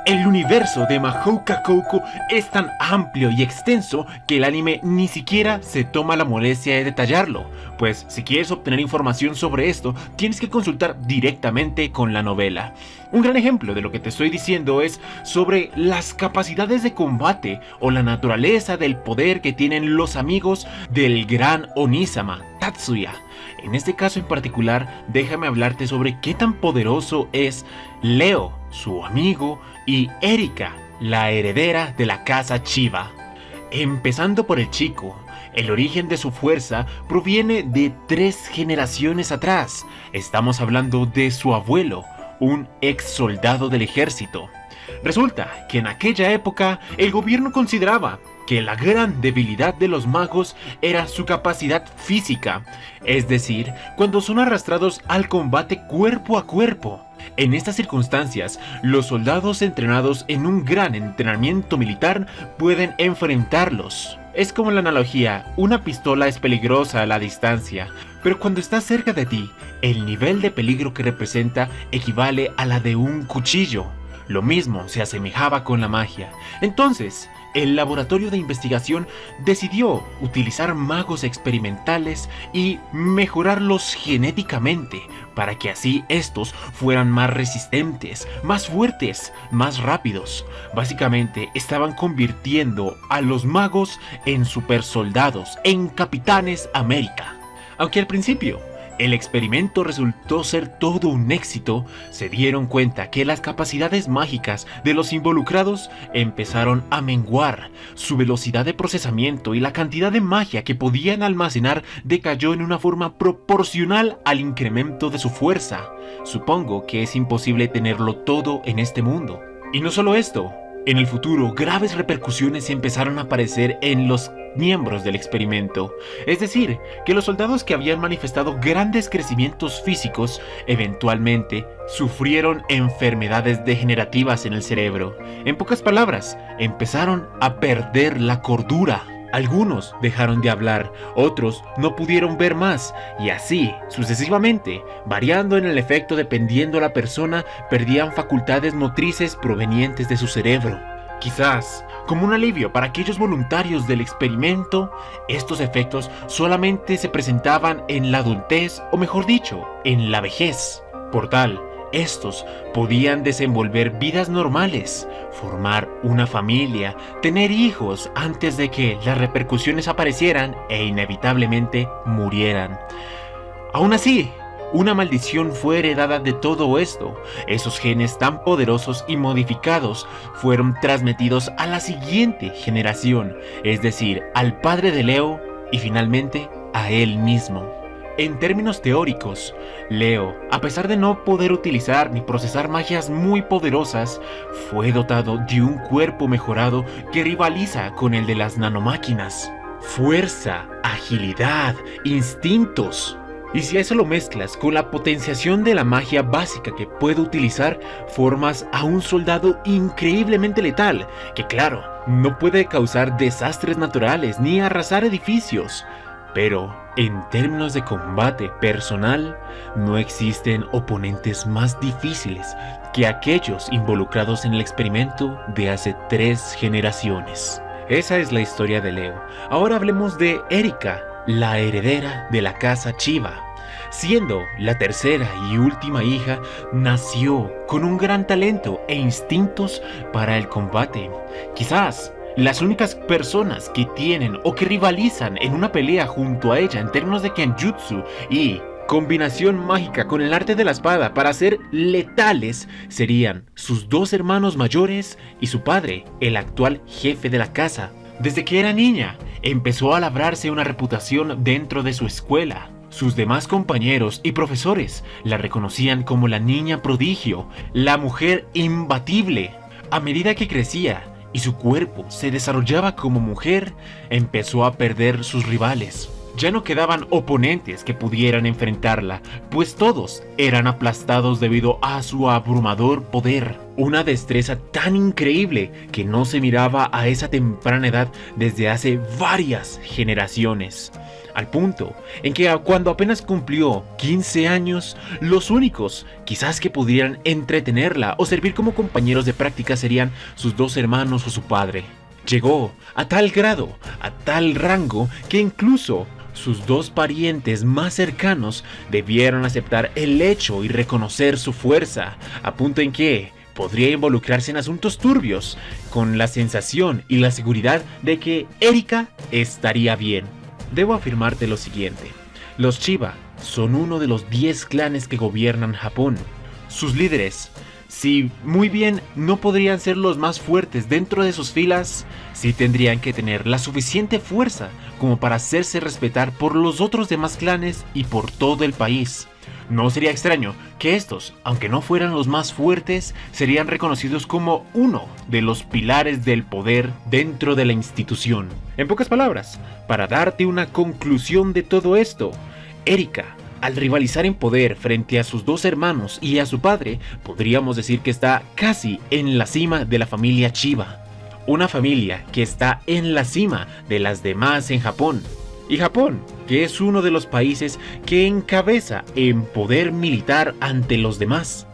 El universo de Mahou Kakouko es tan amplio y extenso que el anime ni siquiera se toma la molestia de detallarlo, pues si quieres obtener información sobre esto, tienes que consultar directamente con la novela. Un gran ejemplo de lo que te estoy diciendo es sobre las capacidades de combate o la naturaleza del poder que tienen los amigos del gran Onisama, Tatsuya. En este caso en particular, déjame hablarte sobre qué tan poderoso es Leo, su amigo, y Erika, la heredera de la casa Chiba. Empezando por el chico, el origen de su fuerza proviene de 3 generaciones atrás. Estamos hablando de su abuelo, un ex soldado del ejército. Resulta que en aquella época el gobierno consideraba que la gran debilidad de los magos era su capacidad física, es decir, cuando son arrastrados al combate cuerpo a cuerpo. En estas circunstancias, los soldados entrenados en un gran entrenamiento militar pueden enfrentarlos. Es como la analogía, una pistola es peligrosa a la distancia, pero cuando está cerca de ti, el nivel de peligro que representa equivale a la de un cuchillo. Lo mismo se asemejaba con la magia. Entonces, el laboratorio de investigación decidió utilizar magos experimentales y mejorarlos genéticamente para que así estos fueran más resistentes, más fuertes, más rápidos. Básicamente estaban convirtiendo a los magos en supersoldados, en Capitanes América. Aunque al principio el experimento resultó ser todo un éxito, se dieron cuenta que las capacidades mágicas de los involucrados empezaron a menguar. Su velocidad de procesamiento y la cantidad de magia que podían almacenar decayó en una forma proporcional al incremento de su fuerza. Supongo que es imposible tenerlo todo en este mundo. Y no solo esto, en el futuro graves repercusiones empezaron a aparecer en los miembros del experimento, es decir, que los soldados que habían manifestado grandes crecimientos físicos eventualmente sufrieron enfermedades degenerativas en el cerebro. En pocas palabras, empezaron a perder la cordura. Algunos dejaron de hablar, otros no pudieron ver más, y así sucesivamente, variando en el efecto dependiendo la persona, perdían facultades motrices provenientes de su cerebro. Quizás, como un alivio para aquellos voluntarios del experimento, estos efectos solamente se presentaban en la adultez, o mejor dicho, en la vejez. Por tal, estos podían desenvolver vidas normales, formar una familia, tener hijos antes de que las repercusiones aparecieran e inevitablemente murieran. Aún así, una maldición fue heredada de todo esto. Esos genes tan poderosos y modificados fueron transmitidos a la siguiente generación, es decir, al padre de Leo y finalmente a él mismo. En términos teóricos, Leo, a pesar de no poder utilizar ni procesar magias muy poderosas, fue dotado de un cuerpo mejorado que rivaliza con el de las nanomáquinas. Fuerza, agilidad, instintos. Y si a eso lo mezclas con la potenciación de la magia básica que puede utilizar, formas a un soldado increíblemente letal, que claro, no puede causar desastres naturales ni arrasar edificios. Pero, en términos de combate personal, no existen oponentes más difíciles que aquellos involucrados en el experimento de hace 3 generaciones. Esa es la historia de Leo. Ahora hablemos de Erika, la heredera de la casa Chiba. Siendo la tercera y última hija, nació con un gran talento e instintos para el combate. Quizás las únicas personas que tienen o que rivalizan en una pelea junto a ella en términos de Kenjutsu y combinación mágica con el arte de la espada para ser letales serían sus 2 hermanos mayores y su padre, el actual jefe de la casa. Desde que era niña, empezó a labrarse una reputación dentro de su escuela. Sus demás compañeros y profesores la reconocían como la niña prodigio, la mujer imbatible. A medida que crecía y su cuerpo se desarrollaba como mujer, empezó a perder sus rivales. Ya no quedaban oponentes que pudieran enfrentarla, pues todos eran aplastados debido a su abrumador poder. Una destreza tan increíble que no se miraba a esa temprana edad desde hace varias generaciones. al punto en que cuando apenas cumplió 15 años, los únicos quizás que pudieran entretenerla o servir como compañeros de práctica serían sus dos hermanos o su padre. Llegó a tal grado, a tal rango, que incluso sus dos parientes más cercanos debieron aceptar el hecho y reconocer su fuerza, a punto en que podría involucrarse en asuntos turbios, con la sensación y la seguridad de que Erika estaría bien. Debo afirmarte lo siguiente: los Chiba son uno de los 10 clanes que gobiernan Japón. Sus líderes, si muy bien no podrían ser los más fuertes dentro de sus filas, sí tendrían que tener la suficiente fuerza como para hacerse respetar por los otros demás clanes y por todo el país. No sería extraño que estos, aunque no fueran los más fuertes, serían reconocidos como uno de los pilares del poder dentro de la institución. En pocas palabras, para darte una conclusión de todo esto, Erika, al rivalizar en poder frente a sus dos hermanos y a su padre, podríamos decir que está casi en la cima de la familia Chiba. Una familia que está en la cima de las demás en Japón. Y Japón, que es uno de los países que encabeza en poder militar ante los demás.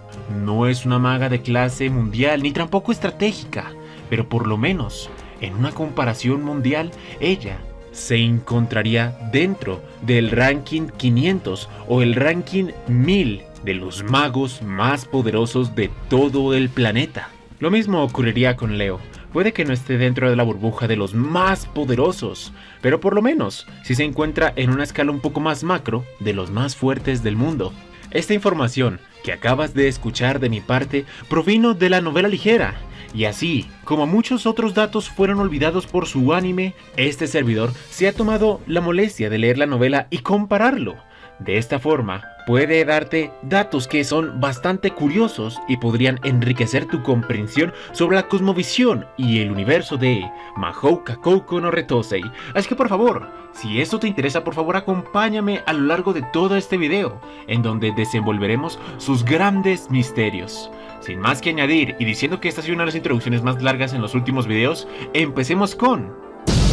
No es una maga de clase mundial ni tampoco estratégica, pero por lo menos, en una comparación mundial, ella se encontraría dentro del ranking 500 o el ranking 1000 de los magos más poderosos de todo el planeta. Lo mismo ocurriría con Leo. Puede que no esté dentro de la burbuja de los más poderosos, pero por lo menos sí se encuentra en una escala un poco más macro de los más fuertes del mundo. Esta información que acabas de escuchar de mi parte provino de la novela ligera, y así como muchos otros datos fueron olvidados por su anime, este servidor se ha tomado la molestia de leer la novela y compararlo. De esta forma, puede darte datos que son bastante curiosos y podrían enriquecer tu comprensión sobre la cosmovisión y el universo de Mahou Kakouko no Retosei. Así que por favor, si esto te interesa, por favor acompáñame a lo largo de todo este video, en donde desenvolveremos sus grandes misterios. Sin más que añadir, y diciendo que esta ha sido una de las introducciones más largas en los últimos videos, empecemos con...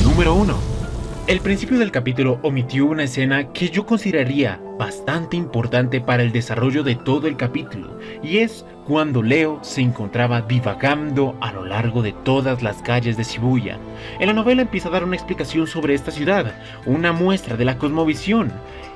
Número 1. El principio del capítulo omitió una escena que yo consideraría bastante importante para el desarrollo de todo el capítulo, y es cuando Leo se encontraba divagando a lo largo de todas las calles de Shibuya. En la novela empieza a dar una explicación sobre esta ciudad, una muestra de la cosmovisión,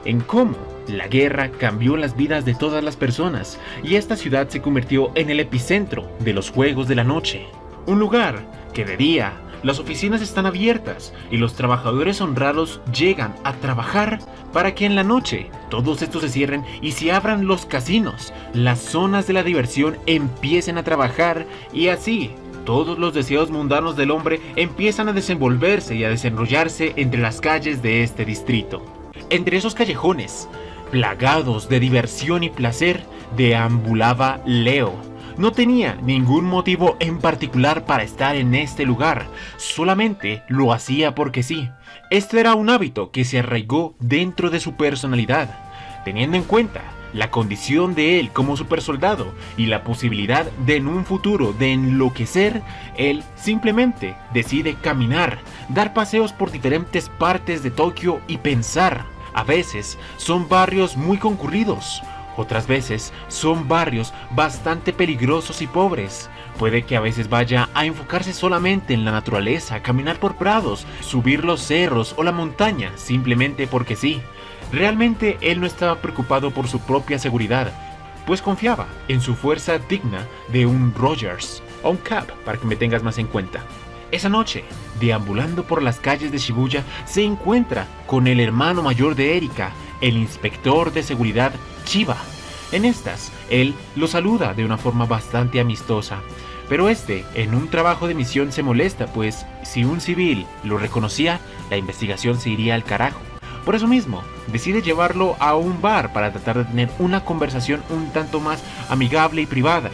en cómo la guerra cambió las vidas de todas las personas, y esta ciudad se convirtió en el epicentro de los juegos de la noche. Un lugar que de día las oficinas están abiertas y los trabajadores honrados llegan a trabajar para que en la noche todos estos se cierren y se abran los casinos, las zonas de la diversión empiecen a trabajar y así todos los deseos mundanos del hombre empiezan a desenvolverse y a desenrollarse entre las calles de este distrito. Entre esos callejones, plagados de diversión y placer, deambulaba Leo. No tenía ningún motivo en particular para estar en este lugar, solamente lo hacía porque sí. Este era un hábito que se arraigó dentro de su personalidad, teniendo en cuenta la condición de él como supersoldado y la posibilidad de en un futuro de enloquecer. Él simplemente decide caminar, dar paseos por diferentes partes de Tokio y pensar. A veces son barrios muy concurridos, otras veces son barrios bastante peligrosos y pobres. Puede que a veces vaya a enfocarse solamente en la naturaleza, caminar por prados, subir los cerros o la montaña, simplemente porque sí. Realmente él no estaba preocupado por su propia seguridad, pues confiaba en su fuerza digna de un Rogers o un Cap, para que me tengas más en cuenta. Esa noche, deambulando por las calles de Shibuya, se encuentra con el hermano mayor de Erika, el inspector de seguridad Chiba. En estas, él lo saluda de una forma bastante amistosa, pero en un trabajo de misión se molesta, pues si un civil lo reconocía, la investigación se iría al carajo. Por eso mismo, decide llevarlo a un bar para tratar de tener una conversación un tanto más amigable y privada.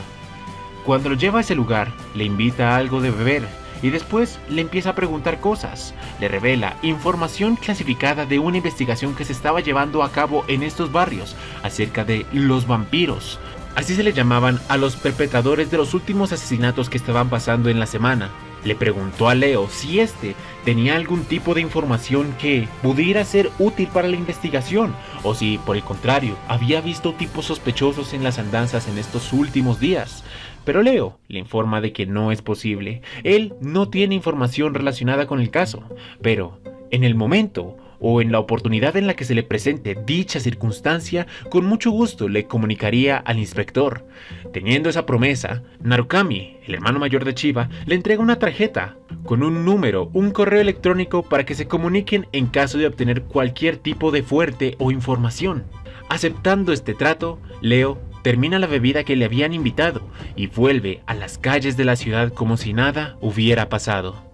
Cuando lo lleva a ese lugar, le invita a algo de beber, y después le empieza a preguntar cosas. Le revela información clasificada de una investigación que se estaba llevando a cabo en estos barrios acerca de los vampiros. Así se le llamaban a los perpetradores de los últimos asesinatos que estaban pasando en la semana. Le preguntó a Leo si este tenía algún tipo de información que pudiera ser útil para la investigación, o si, por el contrario, había visto tipos sospechosos en las andanzas en estos últimos días. Pero Leo le informa de que no es posible. Él no tiene información relacionada con el caso, pero en el momento o en la oportunidad en la que se le presente dicha circunstancia, con mucho gusto le comunicaría al inspector. Teniendo esa promesa, Narukami, el hermano mayor de Chiba, le entrega una tarjeta con un número, un correo electrónico para que se comuniquen en caso de obtener cualquier tipo de fuerte o información. Aceptando este trato, Leo termina la bebida que le habían invitado y vuelve a las calles de la ciudad como si nada hubiera pasado.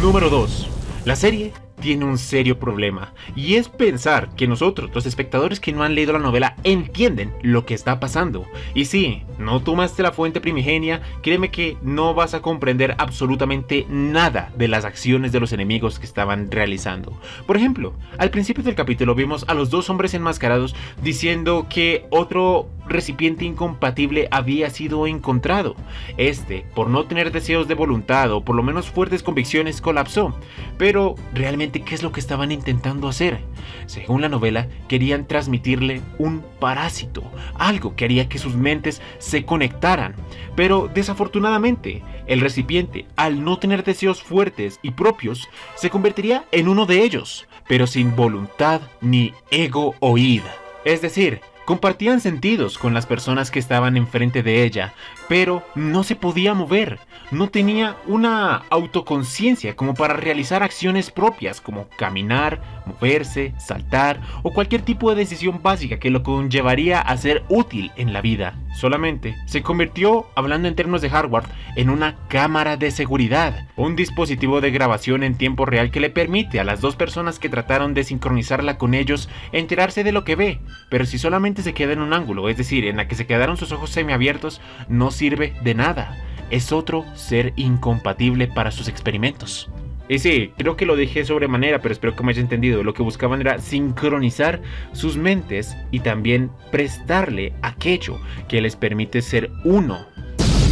Número 2. La serie tiene un serio problema, y es pensar que nosotros, los espectadores que no han leído la novela, entienden lo que está pasando. Y si no tomaste la fuente primigenia, créeme que no vas a comprender absolutamente nada de las acciones de los enemigos que estaban realizando. Por ejemplo, al principio del capítulo vimos a los dos hombres enmascarados diciendo que otro recipiente incompatible había sido encontrado. Este, por no tener deseos de voluntad o por lo menos fuertes convicciones, colapsó. Pero realmente, ¿qué es lo que estaban intentando hacer? Según la novela, querían transmitirle un parásito, algo que haría que sus mentes se conectaran. Pero desafortunadamente, el recipiente, al no tener deseos fuertes y propios, se convertiría en uno de ellos, pero sin voluntad ni ego o id. Es decir, compartían sentidos con las personas que estaban enfrente de ella, pero no se podía mover. No tenía una autoconciencia como para realizar acciones propias como caminar, moverse, saltar o cualquier tipo de decisión básica que lo conllevaría a ser útil en la vida. Solamente se convirtió, hablando en términos de hardware, en una cámara de seguridad, un dispositivo de grabación en tiempo real que le permite a las dos personas que trataron de sincronizarla con ellos enterarse de lo que ve, pero si solamente se queda en un ángulo, es decir, en la que se quedaron sus ojos semiabiertos, no sirve de nada. Es otro ser incompatible para sus experimentos. Y sí, creo que lo dije sobremanera, pero espero que me haya entendido. Lo que buscaban era sincronizar sus mentes y también prestarle aquello que les permite ser uno.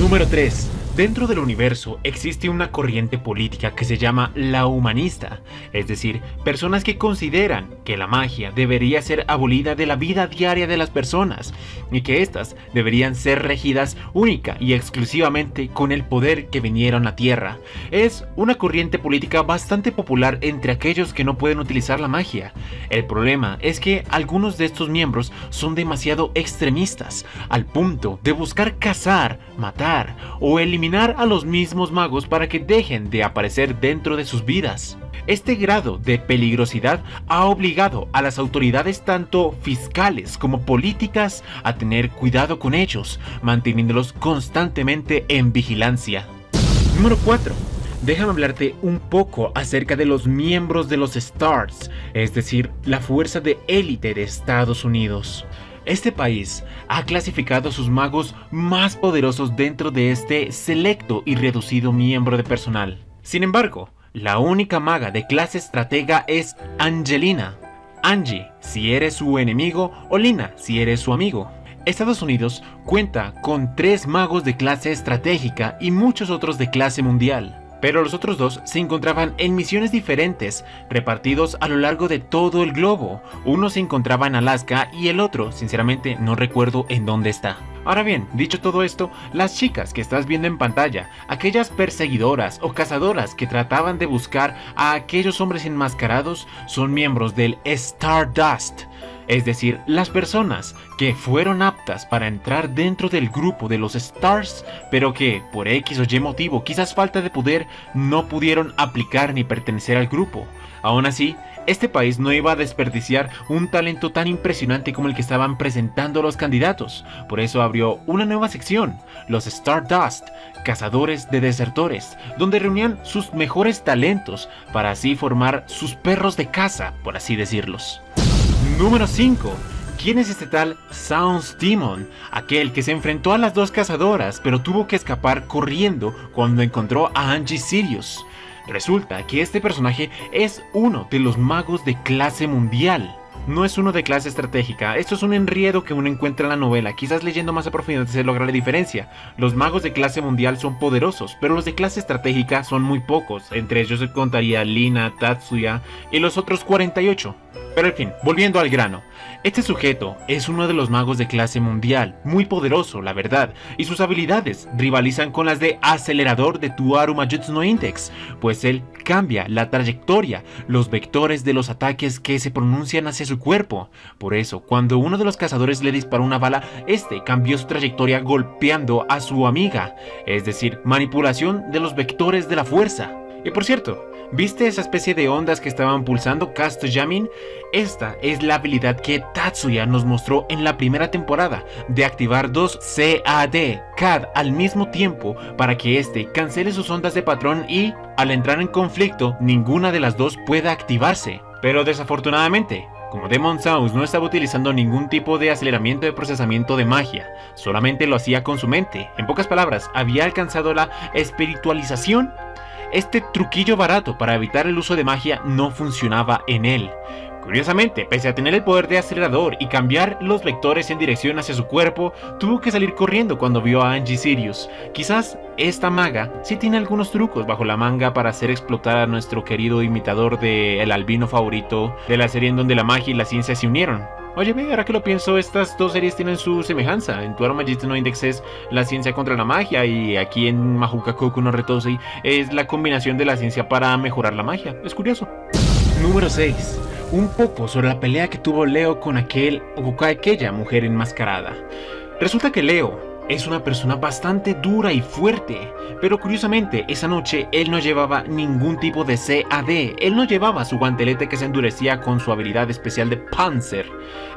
Número 3. Dentro del universo existe una corriente política que se llama la humanista, es decir, personas que consideran que la magia debería ser abolida de la vida diaria de las personas y que éstas deberían ser regidas única y exclusivamente con el poder que vinieron a Tierra. Es una corriente política bastante popular entre aquellos que no pueden utilizar la magia. El problema es que algunos de estos miembros son demasiado extremistas, al punto de buscar cazar, matar o eliminar a los mismos magos para que dejen de aparecer dentro de sus vidas. Este grado de peligrosidad ha obligado a las autoridades tanto fiscales como políticas a tener cuidado con ellos, manteniéndolos constantemente en vigilancia. Número 4. Déjame hablarte un poco acerca de los miembros de los Stars, es decir, la fuerza de élite de Estados Unidos. Este país ha clasificado a sus magos más poderosos dentro de este selecto y reducido miembro de personal. Sin embargo, la única maga de clase estratega es Angelina. Angie, si eres su enemigo, o Lina, si eres su amigo. Estados Unidos cuenta con 3 magos de clase estratégica y muchos otros de clase mundial. Pero los otros 2 se encontraban en misiones diferentes, repartidos a lo largo de todo el globo. Uno se encontraba en Alaska y el otro, sinceramente, no recuerdo en dónde está. Ahora bien, dicho todo esto, las chicas que estás viendo en pantalla, aquellas perseguidoras o cazadoras que trataban de buscar a aquellos hombres enmascarados, son miembros del Stardust. Es decir, las personas que fueron aptas para entrar dentro del grupo de los Stars, pero que por X o Y motivo, quizás falta de poder, no pudieron aplicar ni pertenecer al grupo. Aún así, este país no iba a desperdiciar un talento tan impresionante como el que estaban presentando los candidatos. Por eso abrió una nueva sección, los Stardust, cazadores de desertores, donde reunían sus mejores talentos para así formar sus perros de caza, por así decirlos. Número 5. ¿Quién es este tal Sounds Demon? Aquel que se enfrentó a las 2 cazadoras, pero tuvo que escapar corriendo cuando encontró a Angie Sirius. Resulta que este personaje es uno de los magos de clase mundial. no es uno de clase estratégica, esto es un enredo que uno encuentra en la novela, quizás leyendo más a profundidad se logra la diferencia. Los magos de clase mundial son poderosos, pero los de clase estratégica son muy pocos, entre ellos se contaría Lina, Tatsuya y los otros 48. Pero en fin, volviendo al grano, este sujeto es uno de los magos de clase mundial, muy poderoso, la verdad, y sus habilidades rivalizan con las de acelerador de Tuaru Majutsu no Index, pues él cambia la trayectoria, los vectores de los ataques que se pronuncian hacia su cuerpo. Por eso, cuando uno de los cazadores le disparó una bala, este cambió su trayectoria golpeando a su amiga, es decir, manipulación de los vectores de la fuerza. Y por cierto, ¿viste esa especie de ondas que estaban pulsando Cast Jamming? Esta es la habilidad que Tatsuya nos mostró en la primera temporada, de activar dos CAD al mismo tiempo para que este cancele sus ondas de patrón y, al entrar en conflicto, ninguna de las dos pueda activarse. Pero desafortunadamente, como Demon Souls no estaba utilizando ningún tipo de aceleramiento de procesamiento de magia, solamente lo hacía con su mente, en pocas palabras, había alcanzado la espiritualización. Este truquillo barato para evitar el uso de magia no funcionaba en él. Curiosamente, pese a tener el poder de acelerador y cambiar los vectores en dirección hacia su cuerpo, tuvo que salir corriendo cuando vio a Angie Sirius. Quizás esta maga sí tiene algunos trucos bajo la manga para hacer explotar a nuestro querido imitador del albino favorito de la serie en donde la magia y la ciencia se unieron. Oye, ve, ahora que lo pienso, estas dos series tienen su semejanza. En Tuaru Majutsu no Index es la ciencia contra la magia y aquí en Mahuka Koku no Retosei es la combinación de la ciencia para mejorar la magia. Es curioso. Número 6. Un poco sobre la pelea que tuvo Leo con aquella mujer enmascarada. Resulta que Leo es una persona bastante dura y fuerte, pero curiosamente esa noche él no llevaba ningún tipo de CAD, él no llevaba su guantelete que se endurecía con su habilidad especial de Panzer.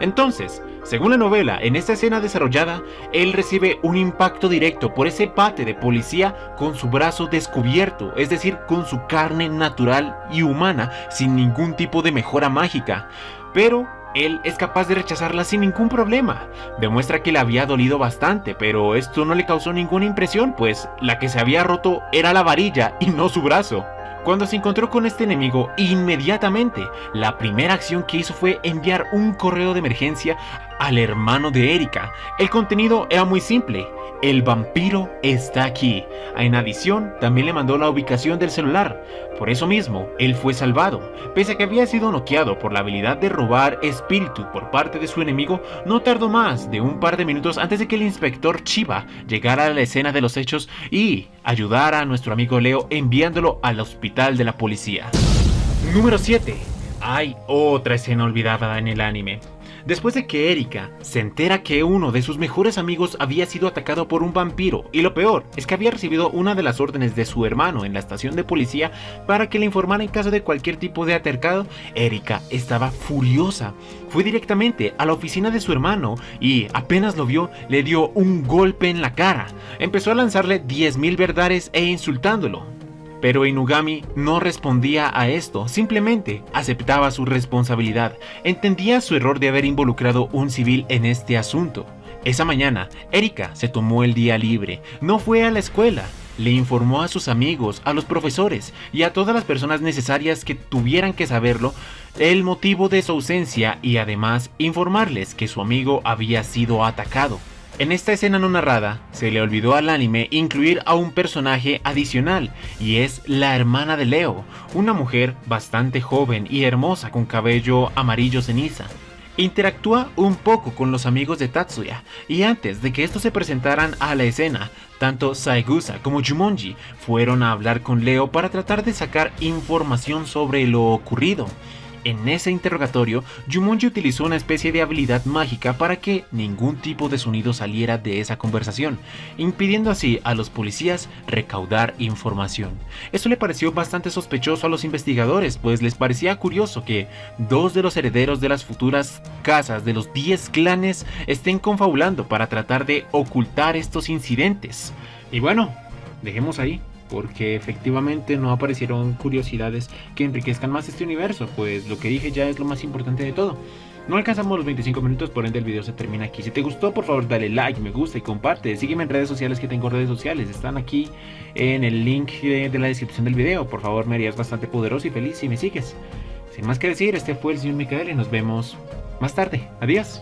Entonces, según la novela, en esta escena desarrollada, él recibe un impacto directo por ese bate de policía con su brazo descubierto, es decir, con su carne natural y humana, sin ningún tipo de mejora mágica. Pero él es capaz de rechazarla sin ningún problema. Demuestra que le había dolido bastante, pero esto no le causó ninguna impresión, pues la que se había roto era la varilla y no su brazo. Cuando se encontró con este enemigo, inmediatamente, la primera acción que hizo fue enviar un correo de emergencia al hermano de Erika. El contenido era muy simple: el vampiro está aquí. En adición, también le mandó la ubicación del celular. Por eso mismo, él fue salvado. Pese a que había sido noqueado por la habilidad de robar espíritu por parte de su enemigo, no tardó más de un par de minutos antes de que el inspector Chiba llegara a la escena de los hechos y ayudara a nuestro amigo Leo enviándolo al hospital de la policía. Número 7. Hay otra escena olvidada en el anime. Después de que Erika se entera que uno de sus mejores amigos había sido atacado por un vampiro, y lo peor es que había recibido una de las órdenes de su hermano en la estación de policía para que le informara en caso de cualquier tipo de altercado, Erika estaba furiosa. Fue directamente a la oficina de su hermano y apenas lo vio, le dio un golpe en la cara. Empezó a lanzarle 10.000 verdades e insultándolo. Pero Inugami no respondía a esto, simplemente aceptaba su responsabilidad, entendía su error de haber involucrado un civil en este asunto. Esa mañana, Erika se tomó el día libre, no fue a la escuela, le informó a sus amigos, a los profesores y a todas las personas necesarias que tuvieran que saberlo el motivo de su ausencia y además informarles que su amigo había sido atacado. En esta escena no narrada, se le olvidó al anime incluir a un personaje adicional, y es la hermana de Leo, una mujer bastante joven y hermosa con cabello amarillo ceniza. Interactúa un poco con los amigos de Tatsuya, y antes de que estos se presentaran a la escena, tanto Saegusa como Jumonji fueron a hablar con Leo para tratar de sacar información sobre lo ocurrido. En ese interrogatorio, Jumonji utilizó una especie de habilidad mágica para que ningún tipo de sonido saliera de esa conversación, impidiendo así a los policías recaudar información. Esto le pareció bastante sospechoso a los investigadores, pues les parecía curioso que dos de los herederos de las futuras casas de los 10 clanes estén confabulando para tratar de ocultar estos incidentes. Y bueno, dejemos ahí, porque efectivamente no aparecieron curiosidades que enriquezcan más este universo, pues lo que dije ya es lo más importante de todo. No alcanzamos los 25 minutos, por ende el video se termina aquí. Si te gustó, por favor dale like, me gusta y comparte. Sígueme en redes sociales, que tengo redes sociales, están aquí en el link de la descripción del video. Por favor, me harías bastante poderoso y feliz si me sigues. Sin más que decir, este fue el señor Micael y nos vemos más tarde. Adiós.